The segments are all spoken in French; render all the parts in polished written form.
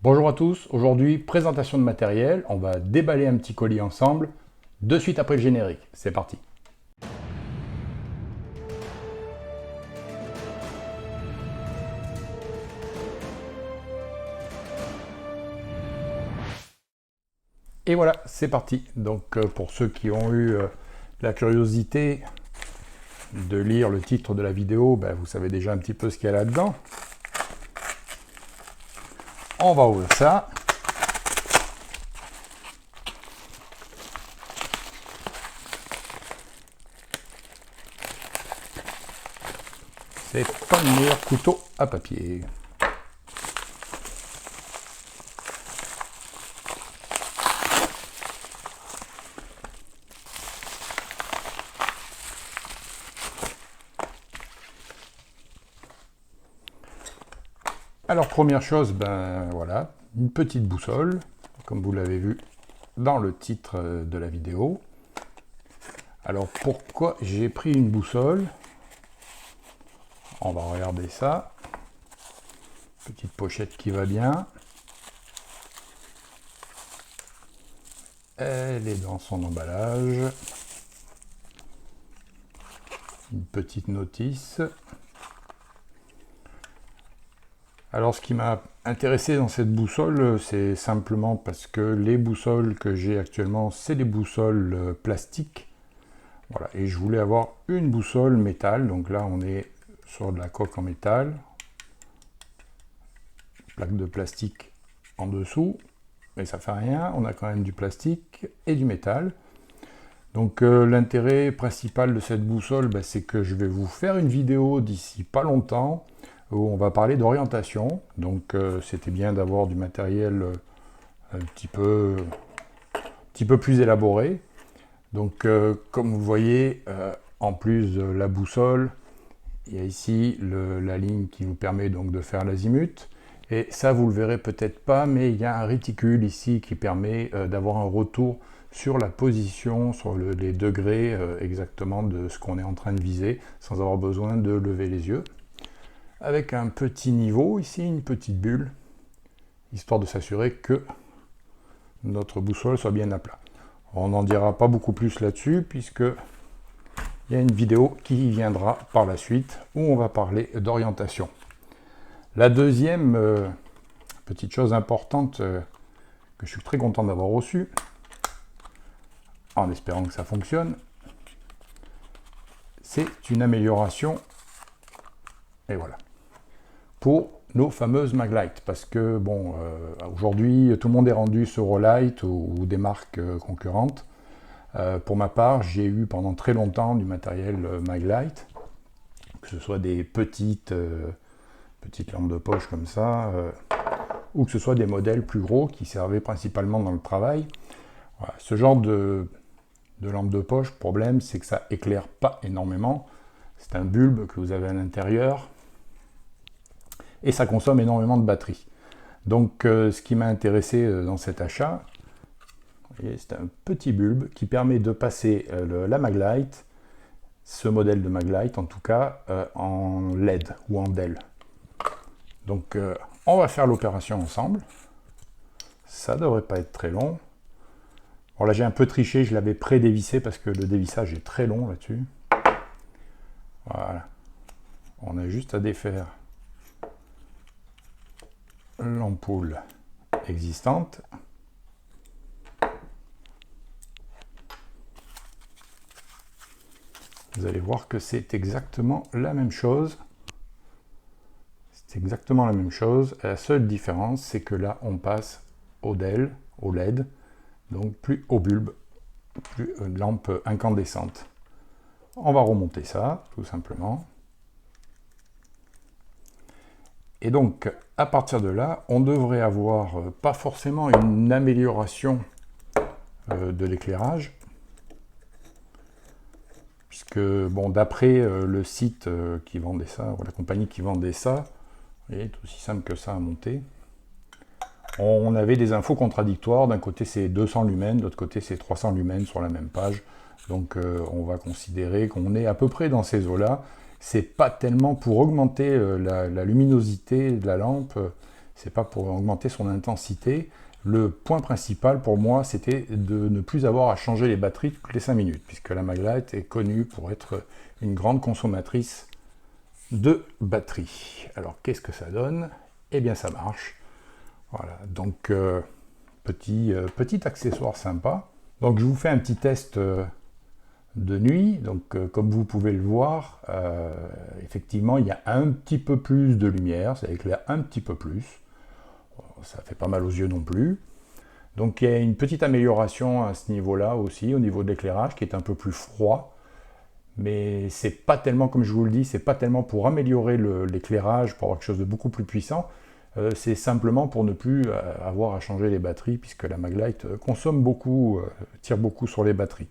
Bonjour à tous, aujourd'hui présentation de matériel, on va déballer un petit colis ensemble, de suite après le générique, c'est parti. Et voilà, c'est parti. Donc pour ceux qui ont eu la curiosité de lire le titre de la vidéo, vous savez déjà un petit peu ce qu'il y a là-dedans. On va ouvrir ça. C'est pas le meilleur couteau à papier. Alors première chose, voilà, une petite boussole, comme vous l'avez vu dans le titre de la vidéo. Alors pourquoi j'ai pris une boussole? On va regarder ça. Petite pochette qui va bien. Elle est dans son emballage. Une petite notice. Alors ce qui m'a intéressé dans cette boussole, c'est simplement parce que les boussoles que j'ai actuellement, c'est des boussoles plastiques. Voilà, et je voulais avoir une boussole métal. Donc là, on est sur de la coque en métal. Plaque de plastique en dessous. Mais ça fait rien, on a quand même du plastique et du métal. Donc l'intérêt principal de cette boussole, c'est que je vais vous faire une vidéo d'ici pas longtemps où on va parler d'orientation. Donc c'était bien d'avoir du matériel un petit peu plus élaboré. Donc comme vous voyez, en plus de la boussole, il y a ici la ligne qui nous permet donc de faire l'azimut. Et ça, vous le verrez peut-être pas, mais il y a un réticule ici qui permet d'avoir un retour sur la position, sur les degrés exactement de ce qu'on est en train de viser, sans avoir besoin de lever les yeux. Avec un petit niveau ici, une petite bulle, histoire de s'assurer que notre boussole soit bien à plat. On n'en dira pas beaucoup plus là-dessus, puisque il y a une vidéo qui viendra par la suite, où on va parler d'orientation. La deuxième petite chose importante que je suis très content d'avoir reçue, en espérant que ça fonctionne, c'est une amélioration, et voilà, pour nos fameuses Maglite. Parce que, bon, aujourd'hui, tout le monde est rendu sur Rolite ou des marques concurrentes. Pour ma part, j'ai eu pendant très longtemps du matériel Maglite, que ce soit des petites lampes de poche comme ça, ou que ce soit des modèles plus gros qui servaient principalement dans le travail. Voilà. Ce genre de lampe de poche, le problème c'est que ça éclaire pas énormément. C'est un bulbe que vous avez à l'intérieur et ça consomme énormément de batterie. Donc ce qui m'a intéressé dans cet achat, c'est un petit bulbe qui permet de passer la Maglite, ce modèle de Maglite en tout cas, en LED ou en DEL. Donc on va faire l'opération ensemble. Ça devrait pas être très long. Bon là j'ai un peu triché, je l'avais pré-dévissé parce que le dévissage est très long là-dessus. Voilà. On a juste à défaire l'ampoule existante. Vous allez voir que c'est exactement la même chose. C'est exactement la même chose. La seule différence, c'est que là, on passe au DEL, au LED, donc plus au bulbe, plus une lampe incandescente. On va remonter ça, tout simplement. Et donc, à partir de là, on devrait avoir pas forcément une amélioration de l'éclairage, puisque, bon, d'après le site qui vendait ça, ou la compagnie qui vendait ça, et tout aussi simple que ça à monter, on avait des infos contradictoires. D'un côté c'est 200 lumens, de l'autre côté c'est 300 lumens sur la même page. Donc on va considérer qu'on est à peu près dans ces eaux-là. C'est pas tellement pour augmenter la luminosité de la lampe, c'est pas pour augmenter son intensité. Le point principal pour moi, c'était de ne plus avoir à changer les batteries toutes les 5 minutes, puisque la Maglite est connue pour être une grande consommatrice de batterie. Alors qu'est-ce que ça donne? Eh bien ça marche. Voilà, donc petit accessoire sympa. Donc je vous fais un petit test de nuit. Donc comme vous pouvez le voir, effectivement il y a un petit peu plus de lumière, ça éclaire un petit peu plus. Ça fait pas mal aux yeux non plus. Donc il y a une petite amélioration à ce niveau-là aussi, au niveau de l'éclairage, qui est un peu plus froid. Mais c'est pas tellement, comme je vous le dis, c'est pas tellement pour améliorer l'éclairage, pour avoir quelque chose de beaucoup plus puissant. C'est simplement pour ne plus avoir à changer les batteries, puisque la Maglite consomme beaucoup, tire beaucoup sur les batteries.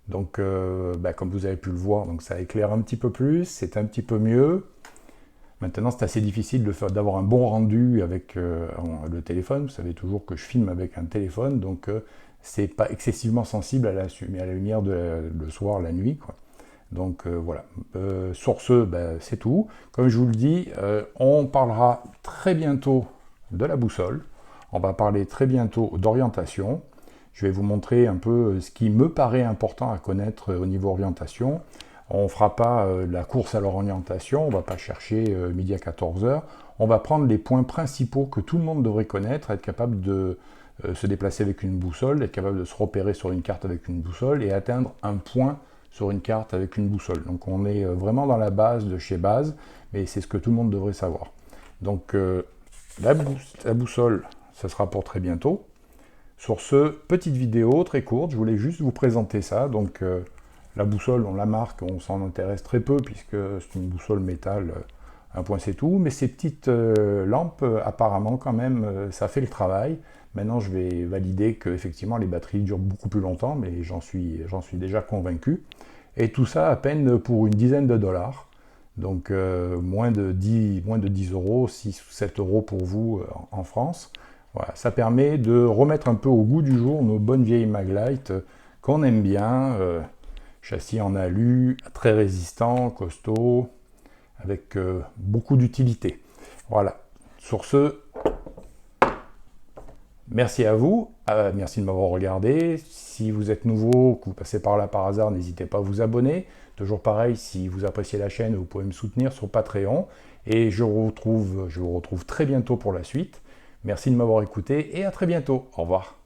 Donc comme vous avez pu le voir, donc ça éclaire un petit peu plus, c'est un petit peu mieux. Maintenant, c'est assez difficile d'avoir un bon rendu avec le téléphone. Vous savez toujours que je filme avec un téléphone, donc c'est pas excessivement sensible à la lumière le soir, la nuit, quoi. Donc voilà. Sur ce, c'est tout. Comme je vous le dis, on parlera très bientôt de la boussole. On va parler très bientôt d'orientation. Je vais vous montrer un peu ce qui me paraît important à connaître au niveau orientation. On ne fera pas la course à l'orientation, on ne va pas chercher midi à 14h. On va prendre les points principaux que tout le monde devrait connaître, être capable de se déplacer avec une boussole, être capable de se repérer sur une carte avec une boussole et atteindre un point sur une carte avec une boussole. Donc on est vraiment dans la base de chez base, mais c'est ce que tout le monde devrait savoir. Donc la boussole, ça sera pour très bientôt. Sur ce, petite vidéo très courte, je voulais juste vous présenter ça. Donc la boussole, on la marque, on s'en intéresse très peu puisque c'est une boussole métal, un point c'est tout. Mais ces petites lampes, apparemment quand même, ça fait le travail. Maintenant, je vais valider que effectivement les batteries durent beaucoup plus longtemps, mais j'en suis déjà convaincu. Et tout ça à peine pour une dizaine de dollars. Donc moins de 10 euros, 6 ou 7 euros pour vous en France. Voilà, ça permet de remettre un peu au goût du jour nos bonnes vieilles Maglite qu'on aime bien. Châssis en alu, très résistant, costaud, avec beaucoup d'utilité. Voilà. Sur ce, merci à vous, merci de m'avoir regardé. Si vous êtes nouveau, que vous passez par là par hasard, n'hésitez pas à vous abonner. Toujours pareil, si vous appréciez la chaîne, vous pouvez me soutenir sur Patreon. Et je vous retrouve très bientôt pour la suite. Merci de m'avoir écouté et à très bientôt. Au revoir.